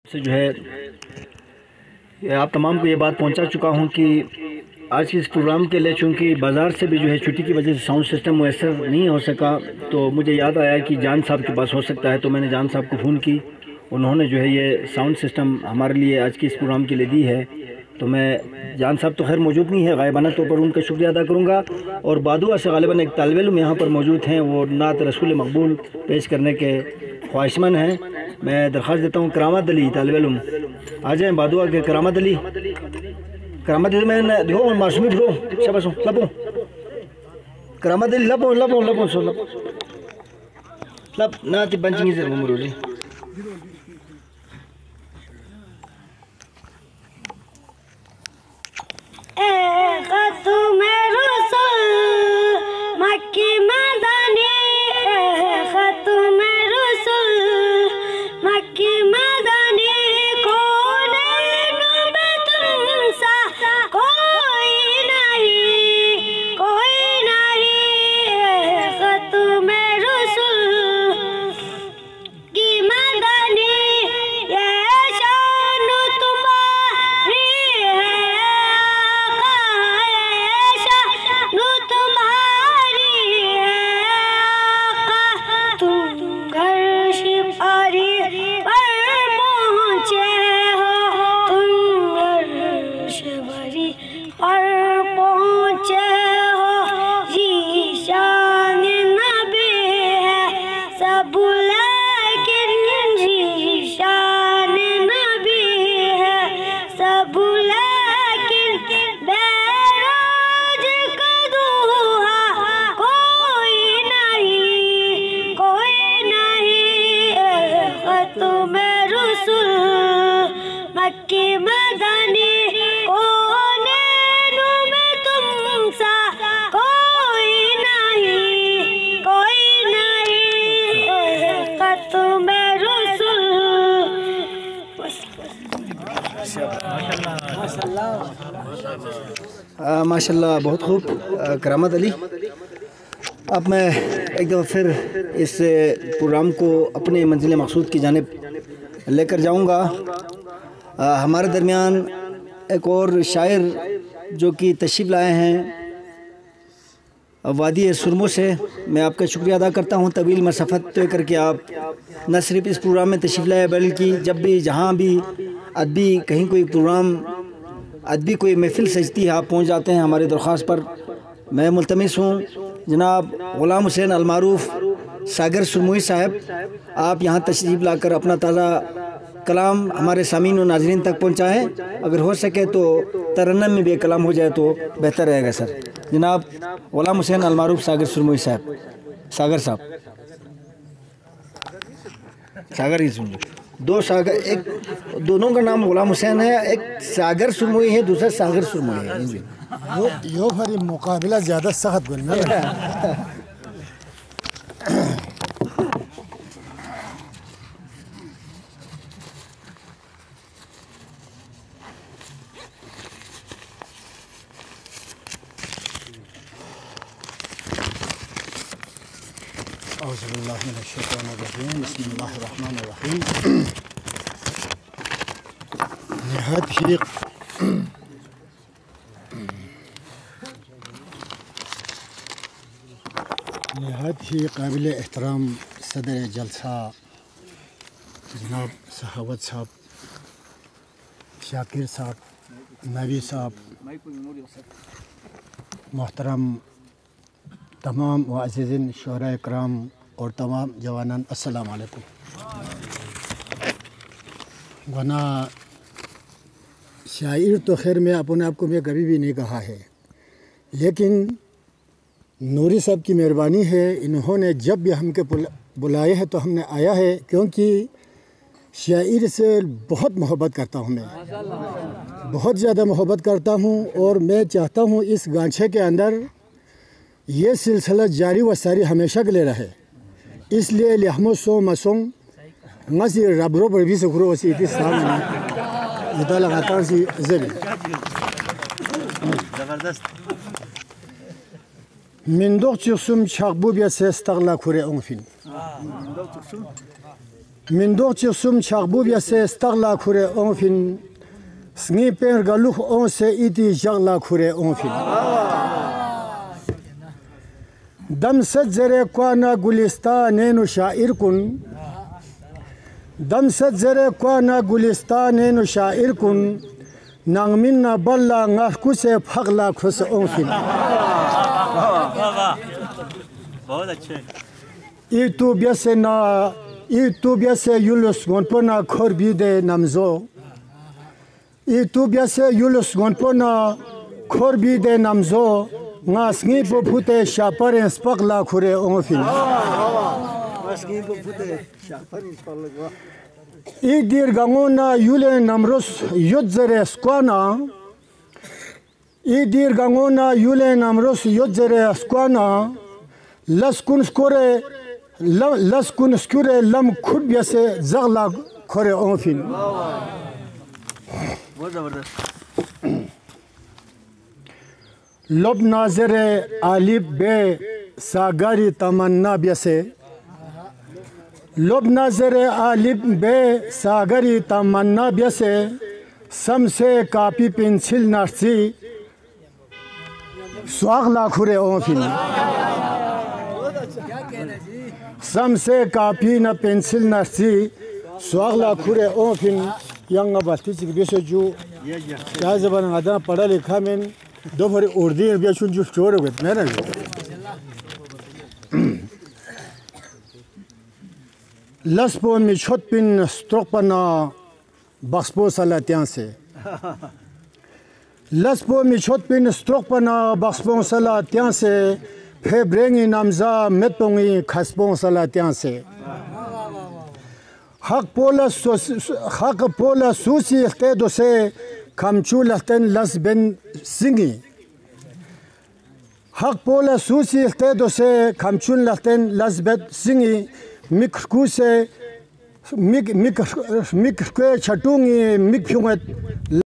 से जो है आप तमाम को ये बात पहुंचा चुका हूं कि आज के इस प्रोग्राम के लिए चूँकि बाज़ार से भी जो है छुट्टी की वजह से साउंड सिस्टम मुयसर नहीं हो सका, तो मुझे याद आया कि जान साहब के पास हो सकता है। तो मैंने जान साहब को फ़ोन की, उन्होंने जो है ये साउंड सिस्टम हमारे लिए आज के इस प्रोग्राम के लिए दी है। तो मैं जान साहब तो खैर मौजूद नहीं है, गायबाना तौर पर उनका शुक्रिया अदा करूँगा। और बादुआ से गालिबन एक तालिब इल्म यहाँ पर मौजूद हैं, वो नात रसूल मकबूल पेश करने के ख्वाहिशमंद हैं। मैं दरख्वास्त देता हूँ करामत अली तालिब इल्म आ जाएँ बादुआ के। करामत अली मैं देखो मासूमी फिरो शाबाश लपो करामत अली लपो लपो लपो सो लप ना ती बंचिंग से मुमरोली माशाल्लाह बहुत खूब करामत अली। अब मैं एक दफ़ा फिर इस प्रोग्राम को अपने मंजिल मकसूद की जानिब लेकर जाऊंगा। हमारे दरमियान एक और शायर जो कि तशरीफ़ लाए हैं वादी सुरमो से, मैं आपका शुक्रिया अदा करता हूं। तवील मसफ़त तय करके आप न सिर्फ इस प्रोग्राम में तशरीफ़ लाए, बल्कि जब भी जहां भी अदबी कहीं कोई प्रोग्राम अदबी कोई महफ़िल सजती है आप पहुंच जाते हैं हमारी दरख्वास्त पर। मैं मुल्तमिस हूँ जनाब ग़ुलाम हुसैन अलमारूफ़ सागर सुरमोई साहब, आप यहाँ तशरीफ़ लाकर अपना ताज़ा कलाम हमारे सामीन और नाज़रीन तक पहुँचाएँ। अगर हो सके तो तरन्नम में भी कलाम हो जाए तो बेहतर रहेगा सर। जनाब ग़ुलाम हुसैन अलमारूफ़ सागर सुरमोई साहब, सागर साहब, सागर ही सुन दो सागर, एक दोनों का नाम ग़ुलाम हुसैन है, एक सागर सुरमोई है, दूसरा सागर सुरमोई है। यो हमारी मुकाबला ज़्यादा सख्त बनना है। नहायत ही काबिल एहतराम सदर जलसा जनाब सहावत साहब, शाकिर साहब, नबी साहब, मोहतरम तमाम वाज़िज़ीन शुरा इकराम और तमाम जवानान, अस्सलाम वालेकुम। वरना शायर तो खैर मैं अपने आप को मैं कभी भी नहीं कहा है, लेकिन नूरी साहब की मेहरबानी है, इन्होंने जब भी हमके बुलाए हैं तो हमने आया है, क्योंकि शायर से बहुत मोहब्बत करता हूँ, मैं बहुत ज़्यादा मोहब्बत करता हूँ। और मैं चाहता हूँ इस गांछे के अंदर ये सिलसिला जारी व सारी हमेशा के लिए रहे। इसलिए लिहमो सो मसों मसी रबरो पर भी सुखरो वसी इतनी सामने ये लगातार सी ज़रूर ज़बरदस्त मिंदोक चुसुम छाकबू बिया से तगला खुरे उंफिन Mindok Chisum Chakbubia says Stagla Kure Onfin Sniper Galuch on se iti Jagla Kure Onfin Dam Sadzere Kwana Gulista Nenu Shairkun Dam Sadzere Kwana Gulista Nenu Shairkun Nangminna Balla Ngakuse Pagla Kus Onfin बहुत अच्छे YouTube से यूलुस गोनपना खोरबी दे नमजो YouTube से यूलुस गोनपना खोरबी दे नमजो ngaSngi bopute shapare spakla khure onfin ngaSngi bopute shapare spakla idir gangona yule namros yodzere skwana idir gangona yule namros yodzere skwana laskun skure lam khudbiya se zagla khore onfin बहुत ज़बरदस्त लब नाजरे आलिब बे सागरी तमन्ना ब्यसे लब नाजरे आलिब बे सागरी तमन्ना ब्यसे समसे copy pencil नर्सी स्वागला खुरे ओफिन समसे copy न pencil नर्सी स्वागला खुरे ओफिन young बाती चिक बेसो जो क्या जबान आदा पढ़ा लिखा में दो भरी उर्दी बेचुन जो चोर हो गए मेरा लस्पो में छोटपिन स्ट्रोक पना बक्सपो सलातियां से लस्पो में छोटपिन स्ट्रोक पना बक्सपो सलातियां से फेब्रेंगी नामजा मेटोंगी खसपो सलातियां से हक पोला सूसी इख्ते दोसे kamchu laten las ben singi hak pola susi te dose kamchun laten las bet singi mikku se mik kwe chatungi mik phunget